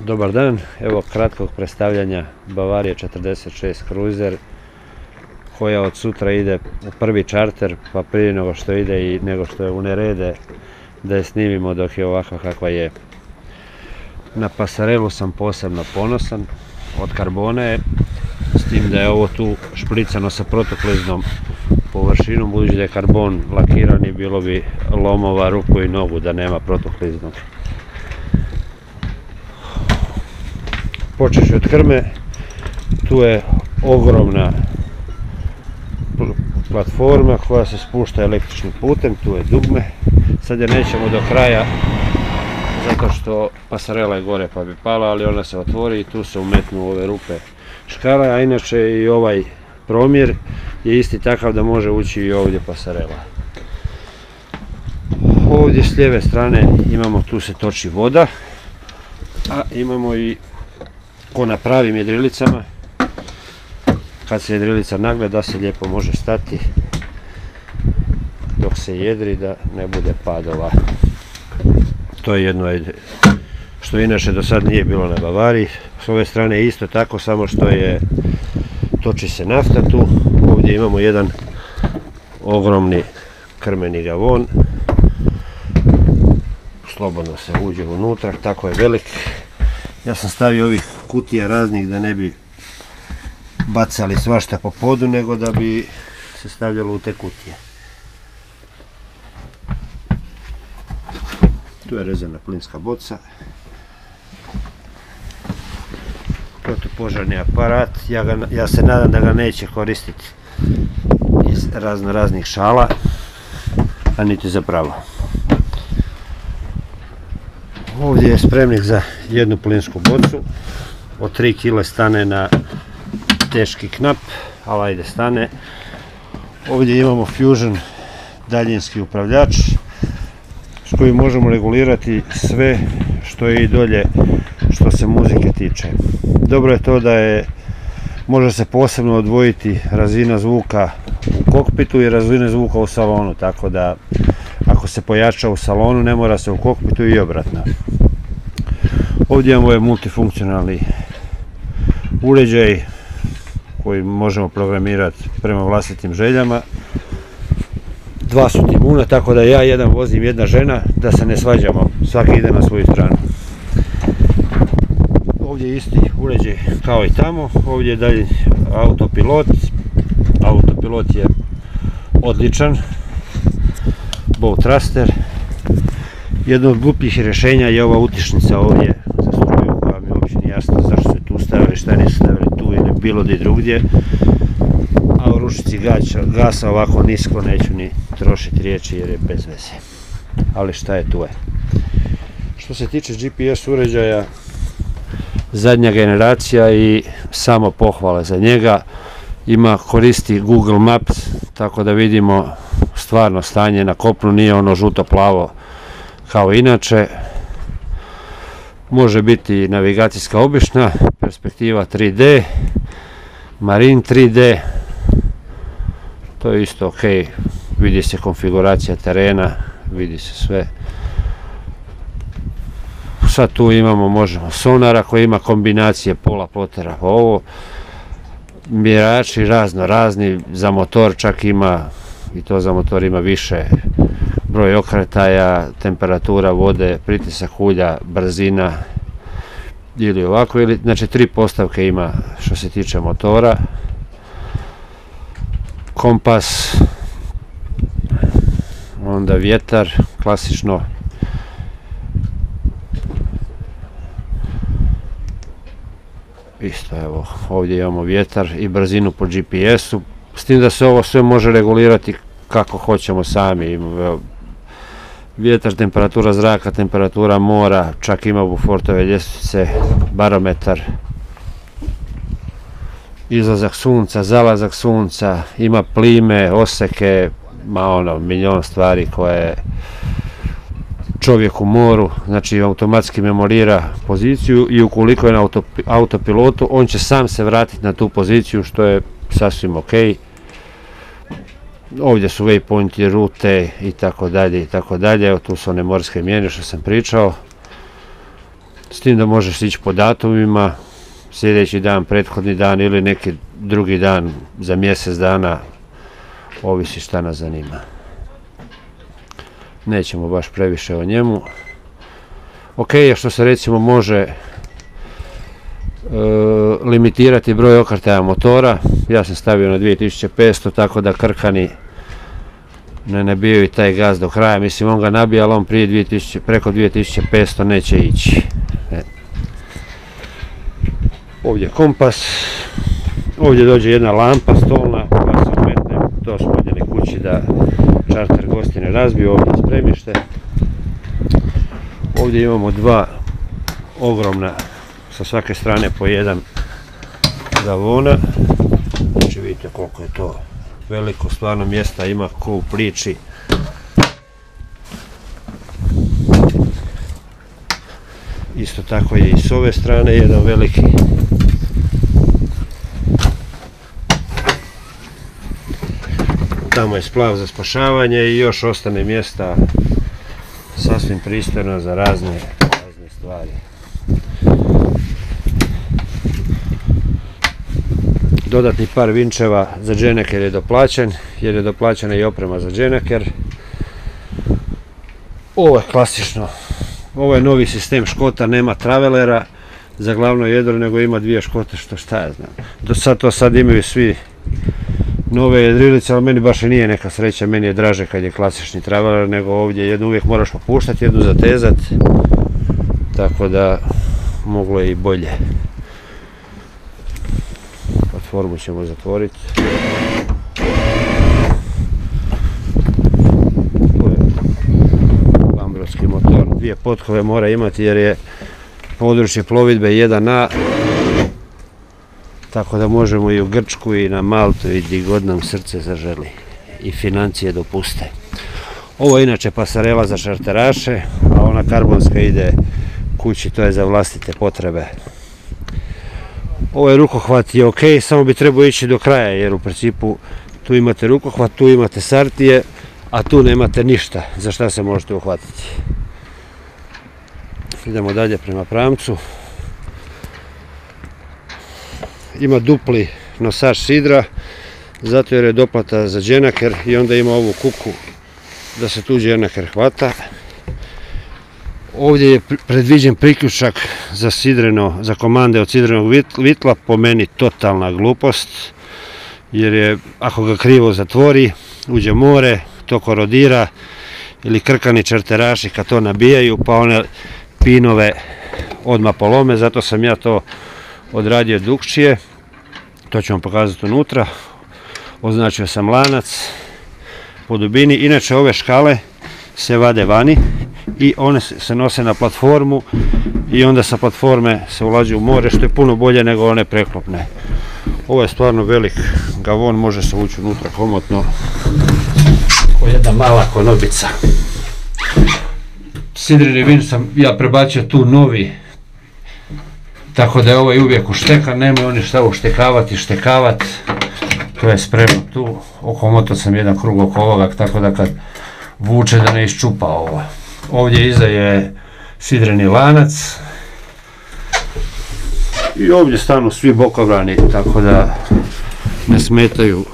Dobar dan, evo kratkog predstavljanja Bavarije 46 Cruiser koja od sutra ide u prvi čarter, pa prije nego što ide i nego što je unerede da je snimimo dok je ovakva kakva je. Na pasarelu sam posebno ponosan, od karbona je, s tim da je ovo tu špricano sa protokliznom površinom, budući da je karbon lakiran i bilo bi lomova ruku i nogu da nema protokliznog. Počeši od krme, tu je ogromna platforma koja se spušta električnim putem, tu je dugme. Sad je nećemo do kraja zato što pasarela je gore pa bi pala, ali ona se otvori i tu se umetnu ove rupe škara, a inače i ovaj promjer je isti takav da može ući i ovdje pasarela. Ovdje s lijeve strane imamo, tu se toči voda, a imamo i ko na pravim jedrilicama, kad se jedrilica nagleda se lijepo može stati dok se jedri da ne bude padova. To je jedno što inače do sad nije bilo na Bavariji. S ove strane je isto tako, samo što je toči se nafta tu. Ovdje imamo jedan ogromni krmeni gavon, slobodno se uđe unutra, tako je velik. Ja sam stavio ovih kutija raznih da ne bi bacali svašta po podu, nego da bi se stavljalo u te kutije. Tu je rezana plinska boca, protupožarni aparat. Ja se nadam da ga neće koristiti iz raznih šala, a niti za pravo. Ovdje je spremnik za jednu plinsku bocu, od 3 kg stane na teški knap, ali ajde stane. Ovdje imamo Fusion daljinski upravljač s kojim možemo regulirati sve što je i dolje što se muzike tiče. Dobro je to da može se posebno odvojiti razina zvuka u kokpitu i razina zvuka u salonu, tako da ako se pojača u salonu ne mora se u kokpitu i obratno. Ovdje imamo ovaj multifunkcionalni uređaj koji možemo programirati prema vlastitim željama. 2 su timuna, tako da ja jedan vozim, jedna žena, da se ne svađamo, svaki ide na svoju stranu. Ovdje je isti uređaj kao i tamo, ovdje je dalje autopilot. Autopilot je odličan, bow thruster. Jedno od glupih rješenja je ova utišnica ovdje za struju, koja mi uopće nije jasno zašto se tu stavili, šta nisu stavili tu ili bilo gdje drugdje. A u ručici gasa ovako nisko neću ni trošiti riječi jer je bez veze. Ali šta je tu je. Što se tiče GPS uređaja, zadnja generacija i samo pohvale za njega. Koristi Google Maps, tako da vidimo stvarno stanje na kopnu, nije ono žuto-plavo kao inače. Može biti navigacijska obična, perspektiva 3D, Marine 3D, to je isto ok, vidi se konfiguracija terena, vidi se sve. Sad tu možemo sonara koji ima kombinacije pola potera, ovo mjerači razni, za motor čak ima, i to za motor ima više, broj okretaja, temperatura vode, pritisak ulja, brzina ili ovako, znači 3 postavke ima što se tiče motora. Kompas, onda vjetar, klasično. Isto, evo, ovdje imamo vjetar i brzinu po GPS-u, s tim da se ovo sve može regulirati kako hoćemo sami. Vjetar, temperatura zraka, temperatura mora, čak ima Beaufortove ljestvice, barometar, izlazak sunca, zalazak sunca, ima plime, oseke, milion stvari koje čovjek u moru, znači automatski memorira poziciju i ukoliko je na autopilotu, on će sam se vratiti na tu poziciju, što je sasvim ok. Ovdje su waypointi, rute i tako dalje i tako dalje. Evo tu su one morske mjene što sam pričao. tim da možeš ići po datumima, sljedeći dan, prethodni dan ili neki drugi dan za mjesec dana, ovisi šta nas zanima. Nećemo baš previše o njemu. Ok, što se recimo može limitirati broj okretaja motora, ja sam stavio na 2500, tako da krkani ne nabijaju taj gaz do kraja. Mislim, on ga nabija, ali on preko 2500 neće ići. Ovdje kompas, ovdje dođe jedna lampa stolna koja se umetne, to smo ovdje kući da čarter gosti ne razbiju, ovdje spremište. Ovdje imamo dva ogromna, sa svake strane po jedan gavona. Znači vidite koliko je to veliko, stvarno mjesta ima ko u priči. Isto tako je i s ove strane jedan veliki. Tamo je splav za spašavanje i još ostane mjesta sasvim pristojno za razne stvari. Dodatni par vinčeva za dženeker je doplaćen, jer je doplaćena i oprema za dženeker. Ovo je klasično, ovo je novi sistem škota, nema travelera za glavno jedro, nego ima dvije škote, šta ja znam. Do sad imaju svi nove jedrilice, ali meni baš i nije neka sreća, meni je draže kad je klasični traveler, nego ovdje jednu uvijek moraš popuštati, jednu zatezat, tako da moglo je i bolje. Platformu ćemo zatvoriti. To je bambrovski motor, dvije pothove mora imati jer je područje plovidbe 1A, tako da možemo i u Grčku i na Maltu i gdje god nam srce zaželi i financije dopuste. Ovo je inače pasarela za čarteraše, a ona karbonska ide kući, to je za vlastite potrebe. Ovaj rukohvat je ok, samo bi trebao ići do kraja, jer u principu tu imate rukohvat, tu imate sartije, a tu nemate ništa za šta se možete uhvatiti. Idemo dalje prema pramcu. Ima dupli nosač sidra, zato jer je doplata za dženaker i onda ima ovu kuku da se tu dženaker hvata. Ovdje je predviđen priključak za komande od sidrenog vitla, po meni totalna glupost, jer je, ako ga krivo zatvori, uđe more, to korodira, ili krkani čarteraši kad to nabijaju, pa one pinove odmah polome, zato sam ja to odradio drukčije. To ću vam pokazati unutra. Označio sam lanac po dubini. Inače ove škale se vade vani i one se nose na platformu i onda sa platforme se ulazi u more, što je puno bolje nego one preklopne. Ovo je stvarno velik gavon, može se ući unutra komotno kao jedna mala konobica. Sidreni vin sam ja prebacio tu novi, tako da je ovaj uvijek uštekan, nema oni šta uštekavati, to je spremno tu. Oko moto sam jedan krug oko ovoga, tako da kad vuče da ne iščupa ovo. Ovdje iza je sidreni lanac i ovdje stanu svi bokobrani, tako da ne smetaju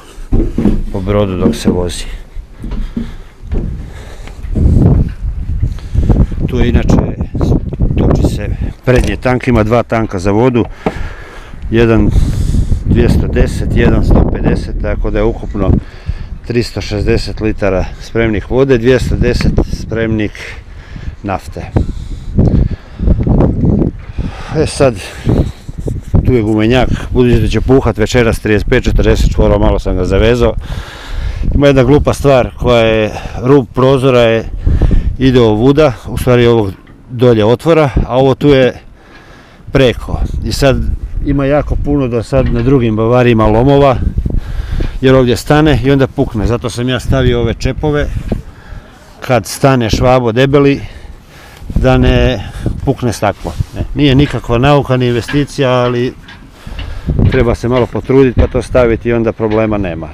po brodu dok se vozi. Tu je inače, toči se prednje tank, ima dva tanka za vodu, jedan 210, jedan 150, tako da je ukupno 360 litara spremnik vode, 210 spremnik nafte. Sad, tu je gumenjak, budući da će puhat večeras 35-40 čvora, malo sam ga zavezao. Ima jedna glupa stvar koja je, rub prozora ide ovuda, u stvari ovog dolje otvora, a ovo tu je preko. I sad ima jako puno do sad na drugim bavarijima lomova, jer ovdje stane i onda pukne. Zato sam ja stavio ove čepove, kad stane švabo debeli, da ne pukne staklo. Nije nikakva nauka ni investicija, ali treba se malo potruditi pa to staviti i onda problema nema.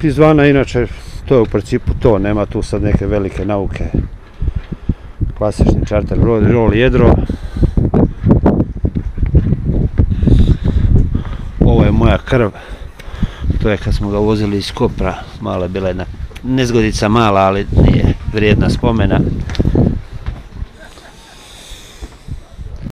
Izvana inače to je u principu to, nema tu sad neke velike nauke. klasični čarter brod, roll jedro. Ovo je moja krv, to je kad smo ga vozili iz Kopra, mala je bila jedna nezgodica mala, ali nije vrijedna spomena.